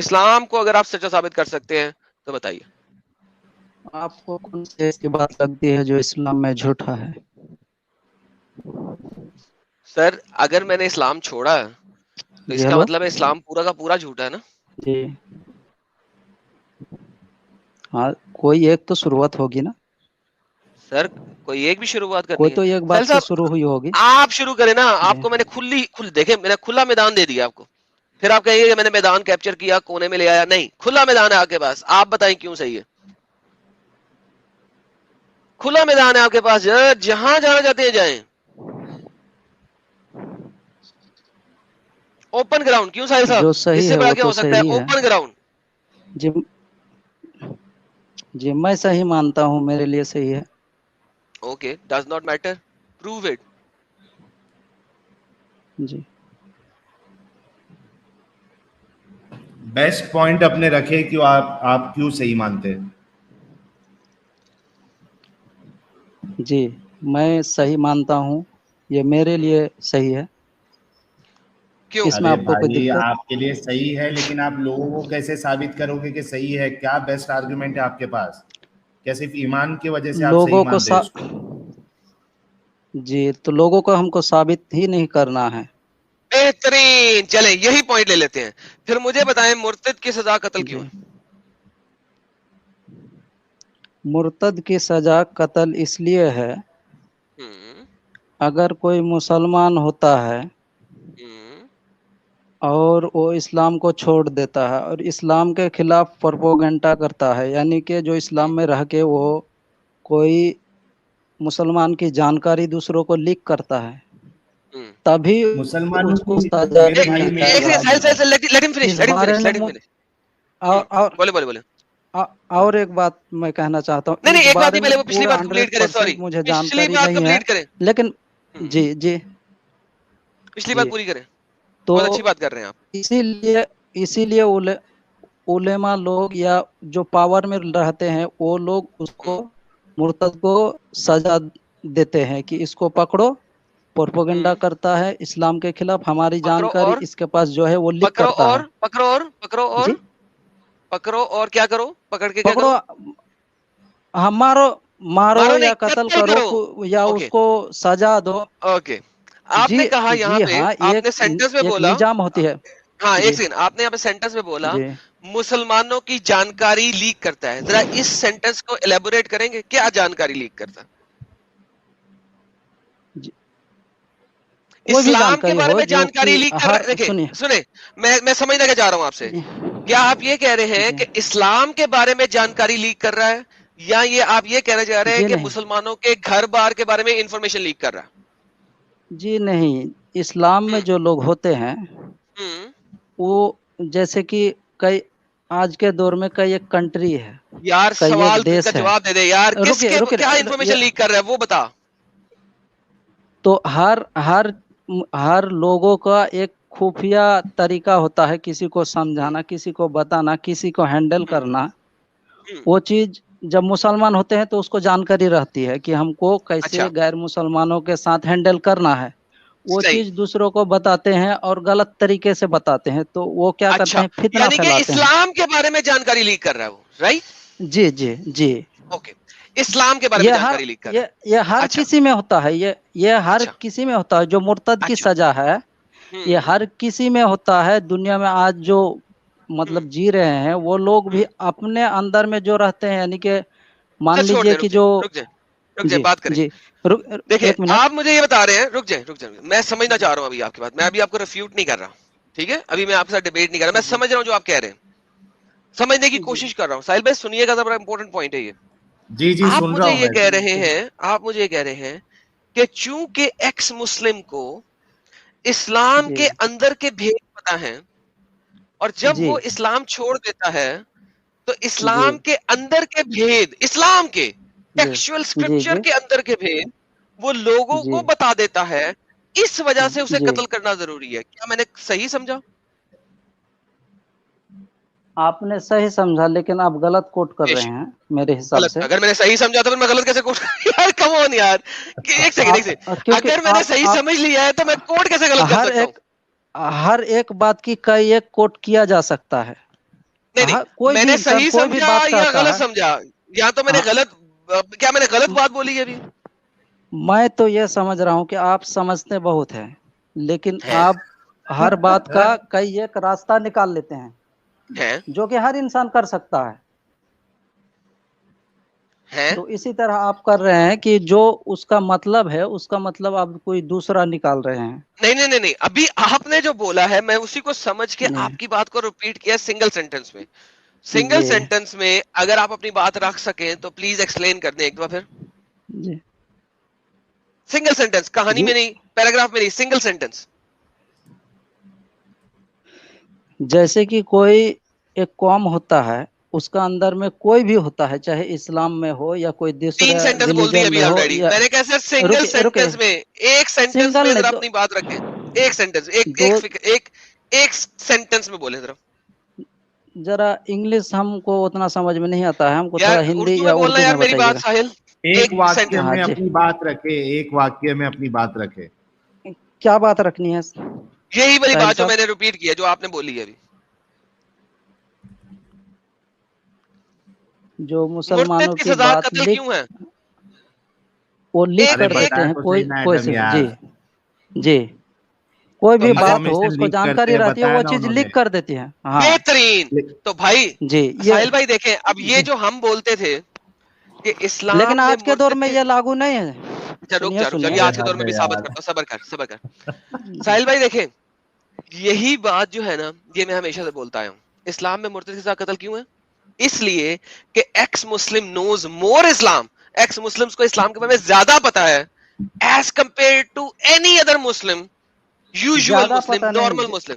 اسلام کو اگر آپ سچا ثابت کر سکتے ہیں تو بتائیے. آپ کو کون سی ایسی بات لگتی ہے جو اسلام میں جھوٹا ہے؟ سر اگر میں نے اسلام چھوڑا تو اس جی کا ہلو مطلب ہے اسلام پورا کا پورا جھوٹا ہے نا. جی ہاں، کوئی ایک تو شروعات ہوگی نا. سر کوئی ایک بھی شروعات کوئی کرنی ہے. تو ایک سہیل بات سے صاحب شروع ہوئی ہوگی. آپ شروع کریں نا. آپ جی کو میں نے دیکھیں میں نے کھلا میدان دے دیا آپ کو. پھر آپ کہیں گے کہ میں نے میدان کیپچر کیا کونے میں لے آیا. نہیں, کھلا میدان ہے آپ کے پاس. آپ بتائیں کیوں صحیح ہے. کھلا میدان ہے آپ کے پاس, جہاں جانا چاہتے ہیں جائیں. Open ground. کیوں ساحل صاحب, جو اس صحیح سے ہے بڑا وہ کیا تو ہو سکتا ہے. صحیح ہے. Open ground. جی جی میں صحیح مانتا ہوں, میرے لیے صحیح ہے. Okay, does not matter, prove it. جی بیسٹ پوائنٹ اپنے رکھے کہ آپ کیوں صحیح مانتے ہیں. جی میں صحیح مانتا ہوں, یہ میرے لیے صحیح ہے. کیوں؟ اس میں ارے آپ کو کوئی بھائی دقت؟ آپ کے لیے صحیح ہے, لیکن آپ لوگوں کو کیسے ثابت کرو گے کہ صحیح ہے؟ کیا بیسٹ آرگومنٹ ہے آپ کے پاس؟ کیا صرف ایمان کی وجہ سے آپ صحیح لوگوں کو مانتے ہیں اس کو؟ جی تو لوگوں کو ہم کو ثابت ہی نہیں کرنا ہے. بہترین, چلیں یہی پوائنٹ لے لیتے ہیں. پھر مجھے بتائیں مرتد کی سزا قتل کیوں جی ہے؟ مرتد کی سزا قتل اس لیے ہے, ہوں اگر کوئی مسلمان ہوتا ہے ہوں اور وہ اسلام کو چھوڑ دیتا ہے اور اسلام کے خلاف پروپیگنڈا کرتا ہے, یعنی کہ جو اسلام میں رہ کے وہ کوئی مسلمان کی جانکاری دوسروں کو لیک کرتا ہے, ہوں. تبھی مسلمانوں اس کو کی سزا میرے دی بھائی میری ایک جائے بات سیکنڈ, سنو. لیٹ ہم اس بارے فنش. میں اور بولے. اور ایک بات میں کہنا چاہتا ہوں, نہیں اس ایک بات بارے ہی میں پہلے وہ پچھلی پورا بات کمپلیٹ کریں. سوری, 100% مجھے پچھلی جانکاری بات نہیں ہے, کمپلیٹ کریں. لیکن جی جی پچھلی بات جی پوری کریں. تو بہت اچھی بات کر رہے ہیں آپ. اسی لیے علماء لوگ یا جو پاور میں رہتے ہیں وہ لوگ اس کو مرتد کو سزا دیتے ہیں کہ اس کو پکڑو, پروپیگنڈا کرتا ہے اسلام کے خلاف, ہماری جانکاری اس کے پاس جو ہے وہ لیک کرتا ہے. جی پکڑو اور کیا کرو, پکڑ کے کیا پکڑو, کرو. مارو نہیں, یا قتل قتل کرو کرو. یا اس اوکے کو سزا دو. اوکے. آپ جی نے کہا یہاں جی پہ, ہاں, آپ نے سینٹنس میں ایک بولا. نظام ہوتی ہے. ہاں ایک جی سیکنڈ, آپ نے یہاں پہ سینٹنس میں بولا جی مسلمانوں کی جانکاری لیک کرتا ہے. ذرا اس سینٹنس کو ایلیبوریٹ کریں گے, کیا جانکاری لیک کرتا ہے؟ جی کوئی بھی اسلام کے جانکاری بارے ہو میں جو جانکاری کہ لیک کر رہے. دیکھیں سنیے سنیں, میں سمجھنا کیا چاہ رہا ہوں آپ سے. جی کیا آپ یہ کہہ رہے ہیں جی کہ اسلام کے بارے میں جانکاری لیک کر رہا ہے, یا یہ آپ یہ کہنا چاہ رہے ہیں جی کہ نہیں مسلمانوں کے گھر بار کے بارے میں انفارمیشن لیک کر رہا ہے؟ جی نہیں, اسلام میں جو لوگ ہوتے ہیں ہوں. وہ جیسے کہ کئی آج کے دور میں کئی ایک کنٹری ہے, یار کئی سوال ایک کا دیش ہے. جواب دے دے یار, کس رکے کے رکے کیا انفارمیشن لیک کر رہا ہے وہ بتا. تو ہر لوگوں کا ایک خفیہ طریقہ ہوتا ہے, کسی کو سمجھانا, کسی کو بتانا, کسی کو ہینڈل کرنا. وہ چیز جب مسلمان ہوتے ہیں تو اس کو جانکاری رہتی ہے کہ ہم کو کیسے اچھا غیر مسلمانوں کے ساتھ ہینڈل کرنا ہے. وہ صحیح. چیز دوسروں کو بتاتے ہیں اور غلط طریقے سے بتاتے ہیں, تو وہ کیا کرتے اچھا ہیں, فتنہ یعنی کہ پھیلاتے ہیں. اسلام کے بارے میں جانکاری لیک کر رہا ہے وہ, رائٹ؟ جی جی جی اوکے, اسلام کے بارے میں جانکاری لیک کر رہا ہے. یہ ہر اچھا کسی میں ہوتا ہے, یہ ہر اچھا کسی میں ہوتا ہے. جو مرتد کی اچھا. سزا ہے یہ ہر کسی میں ہوتا ہے. دنیا میں آج جو مطلب جی رہے ہیں وہ لوگ بھی اپنے اندر میں جو رہتے ہیں, یعنی کہ مان چھوڑ لیجئے دیں, کہ جو رک جائیں جی بات کریں. جی دیکھیں ایک منٹ. آپ مجھے یہ بتا رہے ہیں, رک جائیں, میں سمجھنا چاہ رہا ہوں ابھی آپ کی بات. میں ابھی آپ کو ریفیوٹ نہیں کر رہا, ٹھیک ہے؟ ابھی میں آپ کے ساتھ ڈیبیٹ نہیں کر رہا, میں جی سمجھ رہا ہوں جو آپ کہہ رہے ہیں, سمجھنے کی جی کوشش کر رہا ہوں. ساحل بھائی سنیے گا, بڑا امپورٹنٹ پوائنٹ ہے یہ. جی جی آپ سن رہا مجھے ہوں یہ میں. کہہ رہے ہیں, کہ چونکہ ایکس مسلم کو اسلام جی کے اندر کے بھید پتہ ہیں, اور جب جی وہ اسلام چھوڑ دیتا ہے تو جی اسلام کے اندر کے بھید, اسلام کے جی ٹیکسچوئل جی اسکرپچر جی کے اندر کے بھید وہ لوگوں جی کو بتا دیتا ہے, اس وجہ سے اسے جی قتل کرنا ضروری ہے. کیا میں نے صحیح سمجھا؟ آپ نے صحیح سمجھا, لیکن آپ غلط کوٹ کر بے رہے شک ہیں میرے حساب غلط. سے. اگر میں نے صحیح سمجھا تو پھر میں غلط کیسے کوٹ یار کم آن یار, ایک سیکنڈ, کیونکہ اگر میں نے صحیح آپ سمجھ لیا ہے تو میں کوٹ کیسے غلط کر سکتا ہوں؟ ہر ایک بات کی کئی ایک کوٹ کیا جا سکتا ہے. نہیں کوئی میں نے بھی صحیح کوئی بھی سمجھا بات یا کہتا غلط ہے. سمجھا, یا تو میں نے غلط, کیا میں نے غلط بات بولی ہے ابھی؟ میں تو یہ سمجھ رہا ہوں کہ آپ سمجھتے بہت ہیں, لیکن ہیں آپ ہر بات کا کئی ایک راستہ نکال لیتے ہیں ہیں جو کہ ہر انسان کر سکتا ہے. ہیں تو اسی طرح آپ کر رہے ہیں کہ جو اس کا مطلب ہے اس کا مطلب آپ کوئی دوسرا نکال رہے ہیں. نہیں, ابھی آپ نے جو بولا ہے میں اسی کو سمجھ کے جی آپ کی بات کو ریپیٹ کیا سنگل سینٹنس میں. سنگل جی سینٹنس میں اگر آپ اپنی بات رکھ سکیں تو پلیز ایکسپلین کر دیں ایک دفعہ پھر. جی سنگل سینٹنس, کہانی جی میں نہیں, پیراگراف میں نہیں, سنگل سینٹنس. جیسے کہ کوئی ایک قوم ہوتا ہے, اس کا اندر میں کوئی بھی ہوتا ہے, چاہے اسلام میں ہو یا کوئی دوسرے 3 سینٹنس بول دی ریلیجن ابھی میں ہو, آلریڈی. یا میں نے کہا سر سنگل رکے رکے سینٹنس میں, ایک سینٹنس سنگل میں نے ذرا دو, اپنی بات رکھیں. ایک سینٹنس, ایک سینٹنس میں بولیں ذرا. ذرا انگلش ہم کو اتنا سمجھ میں نہیں آتا ہے, ہم کو یار تھوڑا ہندی اردو میں یا بولنا اردو یار میں میری بتائیے بات گا. ساحل. ایک واقعے سینٹنس ہاں میں جی, اپنی بات رکھے, ایک واقعے میں اپنی بات رکھے. کیا بات رکھنی ہے یہی والی ساحل بات جو صاحب؟ میں نے ریپیٹ کی ہے, جو آپ نے بولی ہے ابھی. جو مرتد مسلمانوں کی کی سزا بات قتل لکھ, کیوں ہے؟ وہ لکھ ایک ارے کر ایک دیتے بتائے ہیں, تو کوئی صحیح نا کوئی ایڈم جی یار. جی کوئی تو بھی اگر بات ہو انفارمیشن اس کو لیک کرتے جانکاری ہیں, رہتی ہے, بتایا وہ نا چیز انہوں نے. لکھ کر دیتی ہے. ہاں بہترین. تو بھائی جی یہ ساحل بھائی دیکھیں, اب یہ جی, جو ہم بولتے تھے کہ لیکن اسلام میں آج کے دور مرتد میں کے, یہ لاگو نہیں ہے. اچھا رک سنیے جا رک جا, سنیے یہ ارے آج کے دور حد میں ہے بھی ثابت یار. کرتا ہوں, صبر کر. ساحل بھائی دیکھیں, یہی بات جو ہے نا, یہ میں ہمیشہ سے بولتا ہوں, اسلام میں مرتد کے ساتھ قتل کیوں ہے؟ اس لیے کہ ex Muslim knows more Islam. Ex Muslims کو اسلام کے بارے میں زیادہ پتا ہے as compare to any other Muslim, usual زیادہ مسلم, پتہ نہیں, نارمل مسلم.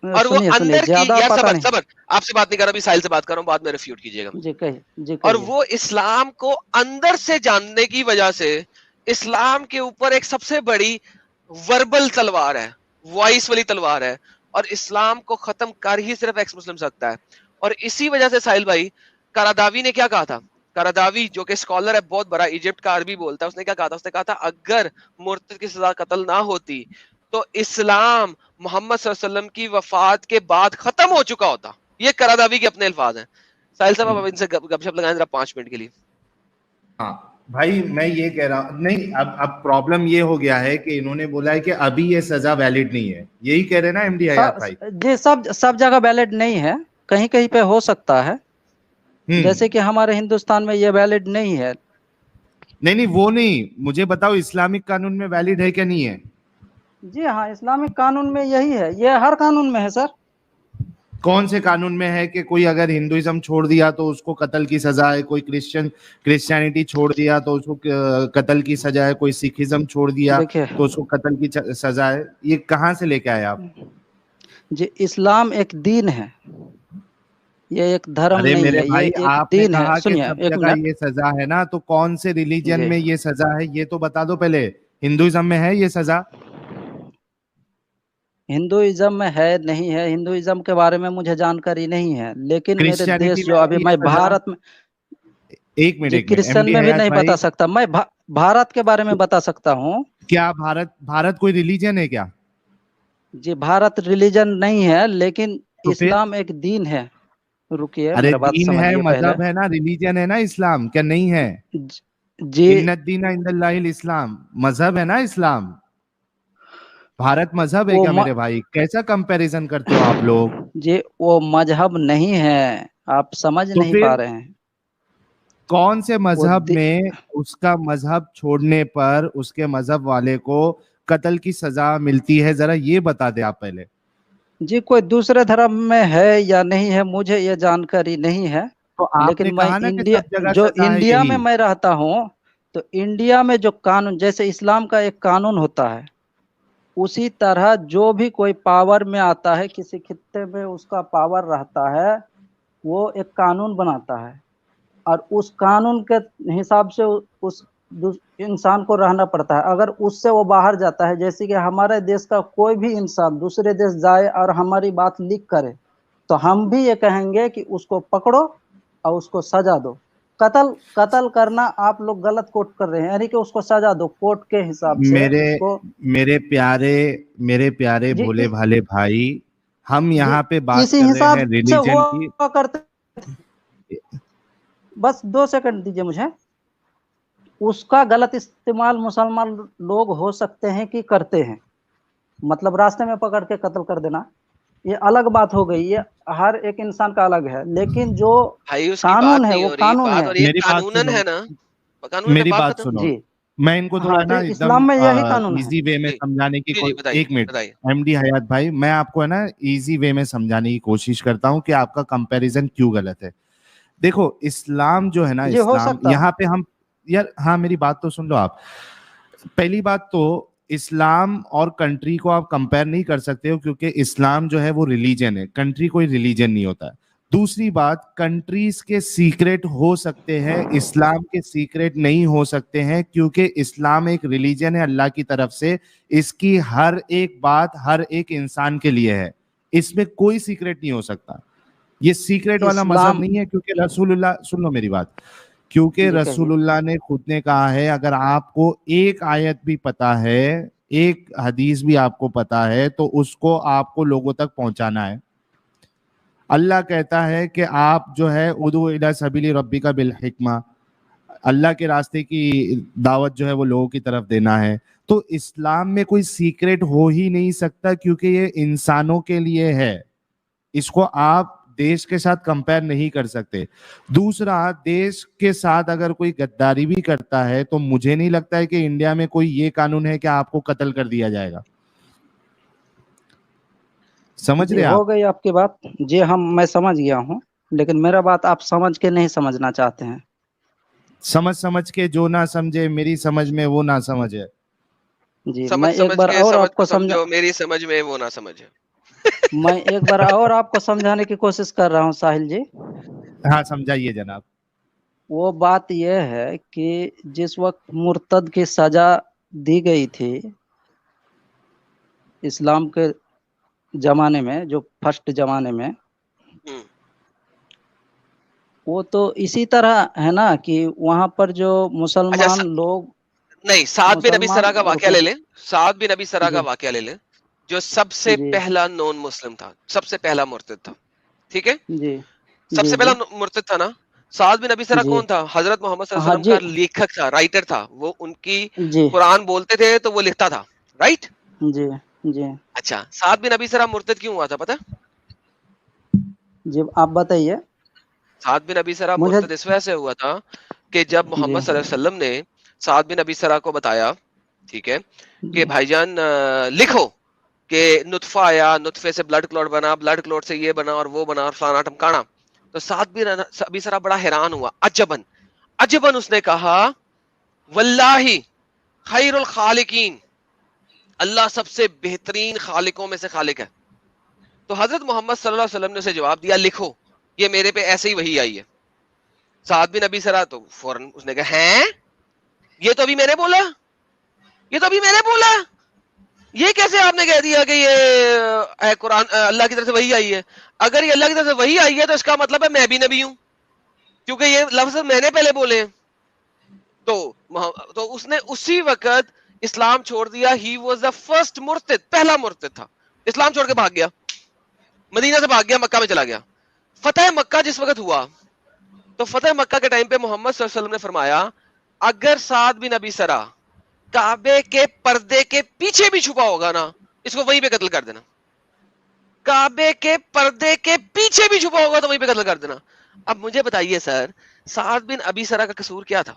اور وہ سنیے سنیے, اندر کی, زیادہ یار پتہ صبر نہیں. صبر, آپ سے بات نہیں کر رہا, ابھی ساحل سے بات کر رہا ہوں, بعد میں ریفیوٹ کیجیے گا. جی کہیے, جی اور کہیے. وہ اسلام کو اندر سے جاننے کی وجہ سے اسلام کے اوپر ایک سب سے بڑی وربل تلوار ہے, وائس والی تلوار ہے, اور اسلام کو ختم کر ہی صرف ایکس مسلم سکتا ہے. اور اسی وجہ سے ساحل بھائی, کراداوی نے کیا کہا تھا, کراداوی جو کہ اسکالر ہے بہت بڑا, ایجپٹ کا عربی بولتا ہے, اس نے کیا کہا تھا, اس نے کہا تھا اگر مرتد کی سزا قتل نہ ہوتی تو اسلام محمد صلی اللہ علیہ وسلم کی وفات کے بعد ختم ہو چکا ہوتا. یہ کراداوی کے اپنے الفاظ ہیں. ساحل صاحب اب ان سے گپ شپ لگائیں ذرا 5 منٹ کے لیے. ہاں بھائی, میں یہ کہہ رہا ہوں, نہیں اب پرابلم یہ ہو گیا ہے کہ انہوں نے بولا ہے کہ ابھی یہ سزا ویلڈ نہیں ہے, یہی کہہ رہے نا ایم ڈی حیات بھائی. جی سب جگہ ویلڈ نہیں ہے, کہیں کہیں پہ ہو سکتا ہے, جیسے کہ ہمارے ہندوستان میں یہ ویلڈ نہیں ہے. نہیں وہ نہیں, مجھے بتاؤ اسلامک قانون میں ویلڈ ہے کہ نہیں ہے؟ جی ہاں, اسلامک قانون میں یہی ہے, یہ ہر قانون میں ہے سر. کون سے قانون میں ہے کہ کوئی اگر ہندوازم چھوڑ دیا تو اس کو قتل کی سزا ہے, کوئی کرسچینٹی چھوڑ دیا تو اس کو قتل کی سزا ہے, کوئی سکھزم چھوڑ دیا دیکھیے تو اس کو قتل کی سزا ہے؟ یہ کہاں سے لے کے آئے آپ؟ جی اسلام ایک دین ہے, یہ ایک دھرم ارے نہیں میرے ہے, یہ بھائی, ایک آپ نے دین ہے. کہا کہ سنیے سب ایک جگہ منٹ, یہ سزا ہے نا, تو کون سے ریلیجن جی میں یہ سزا ہے یہ تو بتا دو پہلے. ہندوازم میں ہے یہ سزا؟ ہندوازم میں ہے نہیں ہے, ہندوازم کے بارے میں مجھے جانکاری نہیں ہے, لیکن میرے کرسچینٹی دیش میں جو ابھی ہے میں یہ سزا؟ بھارت میں, ایک جی منٹ ایم کرسچن ڈی میں بھی حیات نہیں بھائی, بتا سکتا, میں بھارت کے بارے میں بتا سکتا ہوں. کیا بھارت کوئی ریلیجن ہے کیا؟ جی بھارت ریلیجن نہیں ہے, لیکن تو پھر اسلام ایک دین ہے. رکیے ارے میرا بات دین ہے, سمجھیے پہلے. مذہب ہے نا, ریلیجن ہے نا اسلام, کیا نہیں ہے؟ جی ان الدین عند اللہ الاسلام, مذہب ہے نا اسلام. بھارت مذہب ہے وہ کیا میرے بھائی؟ کیسا کمپیریزن کرتے ہو آپ لوگ؟ جی وہ مذہب نہیں ہے, آپ سمجھ تو نہیں پھر پا رہے ہیں. کون سے وہ مذہب میں اس کا مذہب چھوڑنے پر اس کے مذہب والے کو قتل کی سزا ملتی ہے, ذرا یہ بتا دیں آپ پہلے. جی کوئی دوسرے دھرم میں ہے یا نہیں ہے مجھے یہ جانکاری نہیں ہے, تو آپ نے لیکن میں کہا نا کہ انڈیا, سب جگہ جو سزا ہے انڈیا یہی. میں رہتا ہوں, تو انڈیا میں جو قانون, جیسے اسلام کا ایک قانون ہوتا ہے, اسی طرح جو بھی کوئی پاور میں آتا ہے, کسی خطے میں اس کا پاور رہتا ہے, وہ ایک قانون بناتا ہے, اور اس قانون کے حساب سے اس انسان کو رہنا پڑتا ہے. اگر اس سے وہ باہر جاتا ہے, جیسے کہ ہمارے دیش کا کوئی بھی انسان دوسرے دیش جائے اور ہماری بات لیک کرے, تو ہم بھی یہ کہیں گے کہ اس کو پکڑو اور اس کو سزا دو. قتل کرنا آپ لوگ غلط کوٹ کر رہے ہیں, یعنی کہ اس کو سزا دو کورٹ کے حساب سے اس کو. میرے پیارے جی بھولے بھالے بھائی, ہم یہاں پہ بات اسی کر رہے حساب ہیں سے ریلیجن کی. ہوا کرتے. بس 2 سیکنڈ دیجیے مجھے. اس کا غلط استعمال مسلمان لوگ ہو سکتے ہیں کہ کرتے ہیں، مطلب راستے میں پکڑ کے قتل کر دینا، یہ الگ بات ہو گئی. یہ ہر ایک انسان کا الگ ہے، لیکن جو بھائی اس کی قانون بات ہے نہیں وہ ہو رہی، قانون بات ہے. ہو رہی ہے میری بات قانوناً سنو، ہے نا، قانون میری بات بات ختم. سنو. جی میں ان کو ہاں، تھوڑا تو نا ایک دم اسلام میں یہی قانون ہے. ایزی وے میں جی سمجھانے کی جی جی بتائیے ایک منٹ بتائیے. ایم ڈی حیات بھائی، میں آپ کو ہے نا ایزی وے میں سمجھانے کی کوشش کرتا ہوں کہ آپ کا کمپیریزن کیوں غلط ہے. دیکھو اسلام جو ہے نا، جی ہو اسلام سکتا ہے. یہاں پہ ہم یار ہاں میری بات تو سن لو آپ. پہلی بات تو اسلام اور کنٹری کو آپ کمپیئر نہیں کر سکتے ہو، کیونکہ اسلام جو ہے وہ ریلیجن ہے، کنٹری کوئی ریلیجن نہیں ہوتا. دوسری بات، کنٹریز کے سیکریٹ ہو سکتے ہیں، اسلام کے سیکریٹ نہیں ہو سکتے ہیں، کیونکہ اسلام ایک ریلیجن ہے اللہ کی طرف سے. اس کی ہر ایک بات ہر ایک انسان کے لیے ہے، اس میں کوئی سیکریٹ نہیں ہو سکتا. یہ سیکریٹ والا مذہب اسلام نہیں ہے، کیونکہ رسول اللہ، سن لو میری بات، کیونکہ جی رسول کہیے. اللہ نے خود نے کہا ہے اگر آپ کو ایک آیت بھی پتا ہے، ایک حدیث بھی آپ کو پتا ہے، تو اس کو آپ کو لوگوں تک پہنچانا ہے. اللہ کہتا ہے کہ آپ جو ہے ادعو الی سبیل ربک بالحکمہ، اللہ کے راستے کی دعوت جو ہے وہ لوگوں کی طرف دینا ہے. تو اسلام میں کوئی سیکریٹ ہو ہی نہیں سکتا، کیونکہ یہ انسانوں کے لیے ہے. اس کو آپ دیش کے ساتھ کمپیر نہیں کر سکتے. دوسرا، دیش کے ساتھ اگر کوئی غداری بھی کرتا ہے تو مجھے نہیں لگتا ہے کہ انڈیا میں کوئی یہ قانون ہے کہ آپ کو قتل کر دیا جائے گا. سمجھ جی رہے ہو آپ؟ گئی آپ کی بات. جی میں سمجھ گیا ہوں، لیکن میرا بات آپ سمجھ کے نہیں سمجھنا چاہتے ہیں. سمجھ کے جو نہ سمجھے، میری سمجھ میں وہ نہ سمجھے. جی میں سمجھ ایک سمجھ بار کے اور سمجھ آپ کو کو سمجھو، میری سمجھ میں وہ نہ سمجھے. میں ایک بار اور آپ کو سمجھانے کی کوشش کر رہا ہوں ساحل جی. ہاں سمجھائیے جناب. وہ بات یہ ہے کہ جس وقت مرتد کی سزا دی گئی تھی اسلام کے زمانے میں، جو فرسٹ زمانے میں، ہوں. وہ تو اسی طرح ہے نا کہ وہاں پر جو اچھا مسلمان لوگ، نہیں، سعد بن ابی سرا کا واقعہ رکو لے لیں. سعد بن ابی سرا کا جی واقعہ لے لیں، جو سب سے جی پہلا نون مسلم تھا، سب سے پہلا مرتد تھا. ٹھیک ہے، جی سب جی سے جی پہلا مرتد تھا نا. سعد بن ابی سرا جی کون تھا؟ حضرت محمد صلی اللہ ہاں علیہ وسلم جی کا لیکھک تھا، رائٹر تھا. وہ ان کی جی قرآن بولتے تھے تو وہ لکھتا تھا، رائٹ. جی جی اچھا، سعد بن ابی سرا مرتد کیوں ہوا تھا پتہ؟ جی آپ بتائیے سعد بن ابی سرا مجھے. مرتد اس وجہ سے ہوا تھا کہ جب جی محمد صلی اللہ علیہ وسلم نے سعد بن ابی سرا کو بتایا، ٹھیک ہے، کہ جی بھائی جان لکھو کہ نطفہ آیا، نطفے سے بلڈ کلوٹ بنا، بلڈ کلوٹ سے یہ بنا اور وہ بنا اور فلانا ٹمکانا. تو سعد بن ابی سرا بڑا حیران ہوا. عجبن اس نے کہا واللہ خیر الخالقین، اللہ سب سے بہترین خالقوں میں سے خالق ہے. تو حضرت محمد صلی اللہ علیہ وسلم نے اسے جواب دیا لکھو یہ میرے پہ ایسے ہی وحی آئی ہے. سعد بن ابی سرا تو فوراً اس نے کہا ہیں یہ تو ابھی میں نے بولا، یہ تو ابھی میں نے بولا، یہ کیسے آپ نے کہہ دیا کہ یہ قرآن اللہ کی طرف سے وحی آئی ہے؟ اگر یہ اللہ کی طرف سے وحی آئی ہے تو اس کا مطلب ہے میں بھی نبی ہوں، کیونکہ یہ لفظ میں نے پہلے بولے ہیں. تو اس نے اسی وقت اسلام چھوڑ دیا. ہی واز دا فرسٹ مرتد، پہلا مرتد تھا. اسلام چھوڑ کے بھاگ گیا، مدینہ سے بھاگ گیا، مکہ میں چلا گیا. فتح مکہ جس وقت ہوا تو فتح مکہ کے ٹائم پہ محمد صلی اللہ علیہ وسلم نے فرمایا اگر سعد بن ابی سرا کعبے کے پردے کے پیچھے بھی چھپا ہوگا نا، اس کو وہیں پہ قتل کر دینا. کعبے کے پردے کے پیچھے بھی چھپا ہوگا تو وہیں پہ قتل کر دینا. اب مجھے بتائیے سر، سعد بن ابی سرا کا قصور کیا تھا؟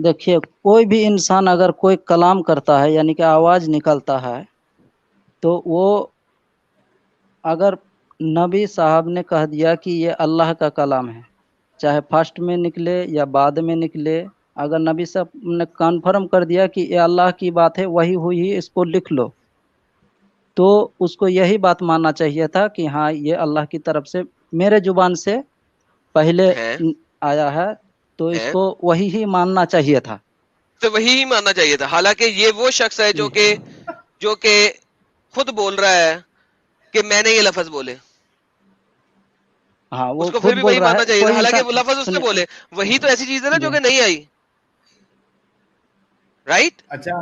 دیکھیے کوئی بھی انسان اگر کوئی کلام کرتا ہے یعنی کہ آواز نکلتا ہے تو وہ اگر نبی صاحب نے کہہ دیا کہ یہ اللہ کا کلام ہے، چاہے فرسٹ میں نکلے یا بعد میں نکلے، اگر نبی صاحب نے کنفرم کر دیا کہ یہ اللہ کی بات ہے، وہی ہوئی، اس کو لکھ لو، تو اس کو یہی بات ماننا چاہیے تھا کہ ہاں یہ اللہ کی طرف سے میرے زبان سے پہلے ہیں آیا ہے، تو اس ہیں کو وہی ہی ماننا چاہیے تھا. تو وہی ماننا چاہیے تھا. حالانکہ یہ وہ شخص ہے جو کہ خود بول رہا ہے کہ میں نے یہ لفظ بولے، ہاں وہ اس کو پھر خود بھی بول وہی رہا ہے. ماننا چاہیے تھا، کوئی حالانکہ وہ انسان لفظ اس نے بولے. وہی تو ایسی چیز ہے نا جو جی کہ نہیں آئی، رائٹ. اچھا